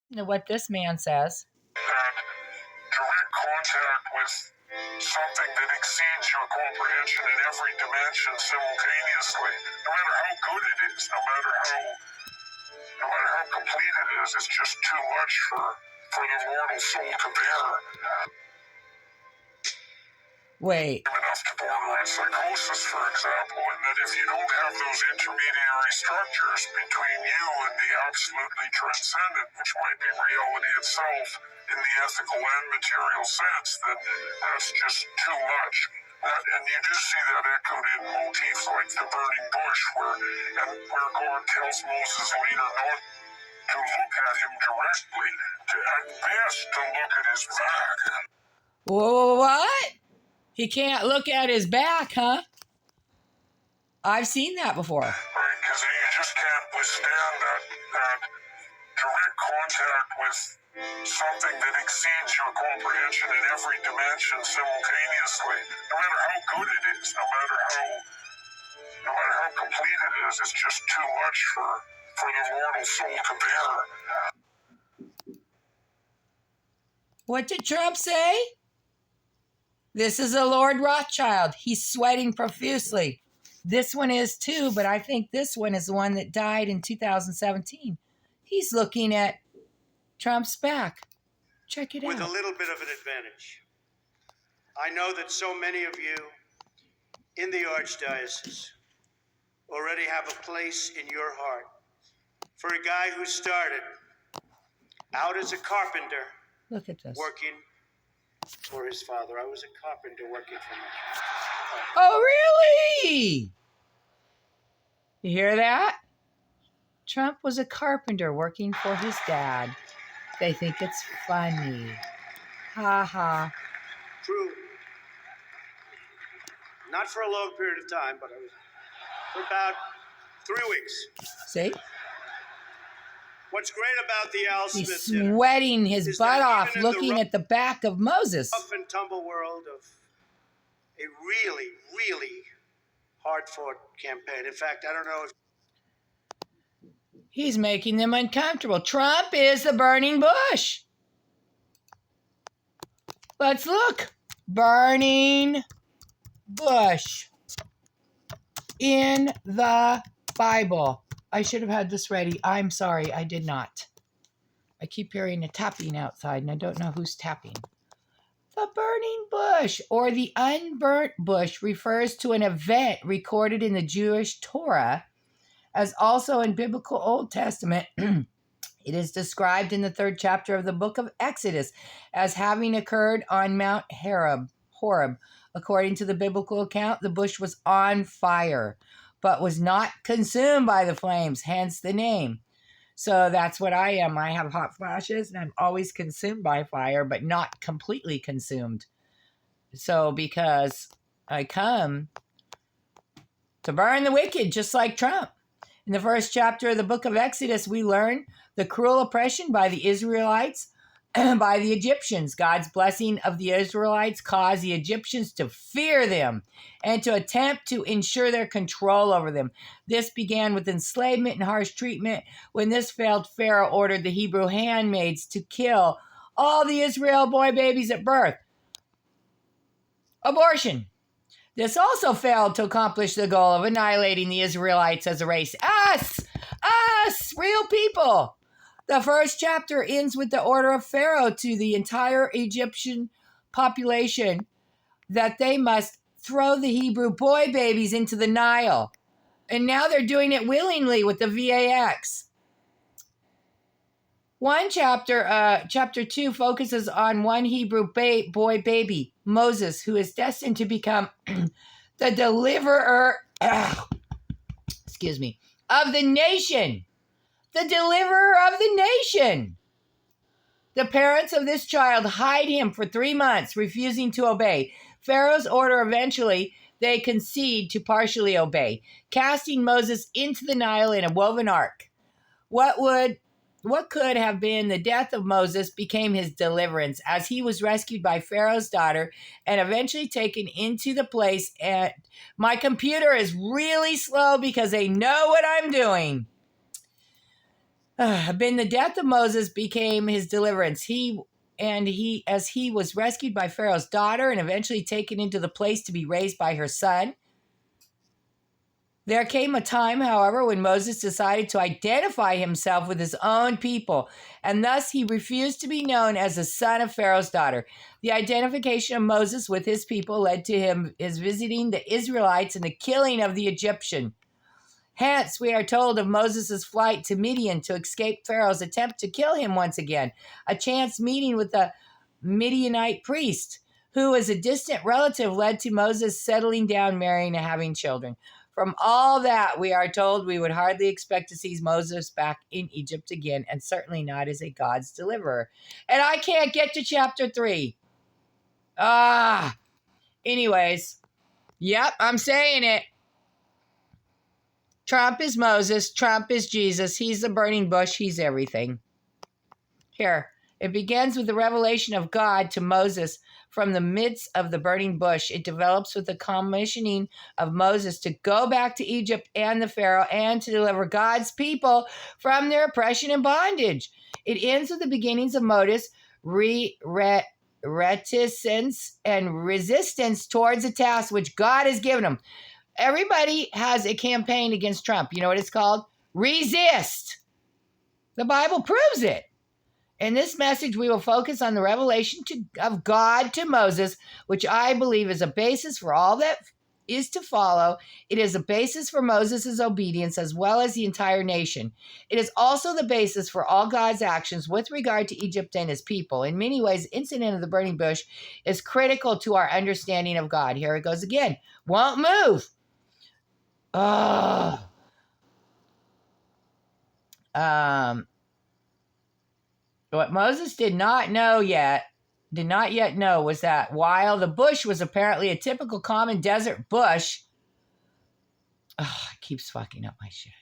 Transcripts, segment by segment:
You know what this man says. That direct contact with something that exceeds your comprehension in every dimension simultaneously, no matter how good it is, no matter how complete it is, it's just too much for the mortal soul to bear. Wait. Enough to border on psychosis, for example, and that if you don't have those intermediary structures between you and the absolutely transcendent, which might be reality itself in the ethical and material sense, then that's just too much. And you do see that echoed in motifs like the burning bush, where God tells Moses later not to look at him directly, at best to look at his back. What? He can't look at his back, huh? I've seen that before. Right, because you just can't withstand that direct contact with something that exceeds your comprehension in every dimension simultaneously. No matter how good it is, no matter how complete it is, it's just too much for the mortal soul to bear. What did Trump say? This is a Lord Rothschild. He's sweating profusely. This one is too, but I think this one is the one that died in 2017. He's looking at Trump's back. Check it out. With a little bit of an advantage. I know that so many of you in the Archdiocese already have a place in your heart for a guy who started out as a carpenter. Look at this. Working for his father. I was a carpenter working for him. Oh, really? You hear that? Trump was a carpenter working for his dad. They think it's funny. Ha ha. True. Not for a long period of time, but I was for about 3 weeks. See? What's great about the Al Smith He's dinner sweating his is butt that off even in the looking at the back of Moses. rough and tumble world of a really, really hard-fought campaign. In fact, I don't know if He's making them uncomfortable. Trump is the burning bush. Let's look. Burning bush in the Bible. I should have had this ready. I'm sorry, I did not. I keep hearing a tapping outside, and I don't know who's tapping. The burning bush, or the unburnt bush, refers to an event recorded in the Jewish Torah, as also in biblical Old Testament. It is described in the 3rd chapter of the book of Exodus as having occurred on Mount Horeb. According to the biblical account, the bush was on fire, but was not consumed by the flames, hence the name. So that's what I am. I have hot flashes, and I'm always consumed by fire, but not completely consumed. So because I come to burn the wicked, just like Trump. In the 1st chapter of the book of Exodus, we learn the cruel oppression by the Israelites by the Egyptians. God's blessing of the Israelites caused the Egyptians to fear them and to attempt to ensure their control over them. This began with enslavement and harsh treatment. When this failed, Pharaoh ordered the Hebrew handmaids to kill all the Israel boy babies at birth. Abortion. This also failed to accomplish the goal of annihilating the Israelites as a race. Us, real people. The 1st chapter ends with the order of Pharaoh to the entire Egyptian population that they must throw the Hebrew boy babies into the Nile. And now they're doing it willingly with the VAX. Chapter 2 focuses on one Hebrew boy baby, Moses, who is destined to become the deliverer, of the nation. The deliverer of the nation. The parents of this child hide him for 3 months, refusing to obey. Pharaoh's order eventually, they concede to partially obey, casting Moses into the Nile in a woven ark. What could have been the death of Moses became his deliverance, as he was rescued by Pharaoh's daughter and eventually taken into the place. And my computer is really slow because they know what I'm doing. Been the death of Moses became his deliverance. As he was rescued by Pharaoh's daughter and eventually taken into the place to be raised by her son. There came a time, however, when Moses decided to identify himself with his own people, and thus he refused to be known as the son of Pharaoh's daughter. The identification of Moses with his people led to his visiting the Israelites and the killing of the Egyptian. Hence, we are told of Moses' flight to Midian to escape Pharaoh's attempt to kill him once again, a chance meeting with a Midianite priest, who as a distant relative led to Moses settling down, marrying, and having children. From all that, we are told we would hardly expect to see Moses back in Egypt again, and certainly not as a God's deliverer. And I can't get to chapter 3. Anyways, yep, I'm saying it. Trump is Moses. Trump is Jesus. He's the burning bush. He's everything. Here, it begins with the revelation of God to Moses from the midst of the burning bush. It develops with the commissioning of Moses to go back to Egypt and the Pharaoh and to deliver God's people from their oppression and bondage. It ends with the beginnings of Moses' reticence and resistance towards the task which God has given him. Everybody has a campaign against Trump. You know what it's called? Resist. The Bible proves it. In this message, we will focus on the revelation of God to Moses, which I believe is a basis for all that is to follow. It is a basis for Moses' obedience as well as the entire nation. It is also the basis for all God's actions with regard to Egypt and his people. In many ways, the incident of the burning bush is critical to our understanding of God. Here it goes again. Won't move. What Moses did not yet know was that while the bush was apparently a typical common desert bush, it keeps fucking up my shit.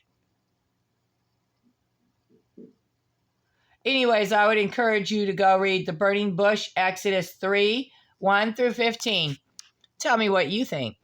Anyways, I would encourage you to go read The Burning Bush, Exodus 3, 1 through 15. Tell me what you think.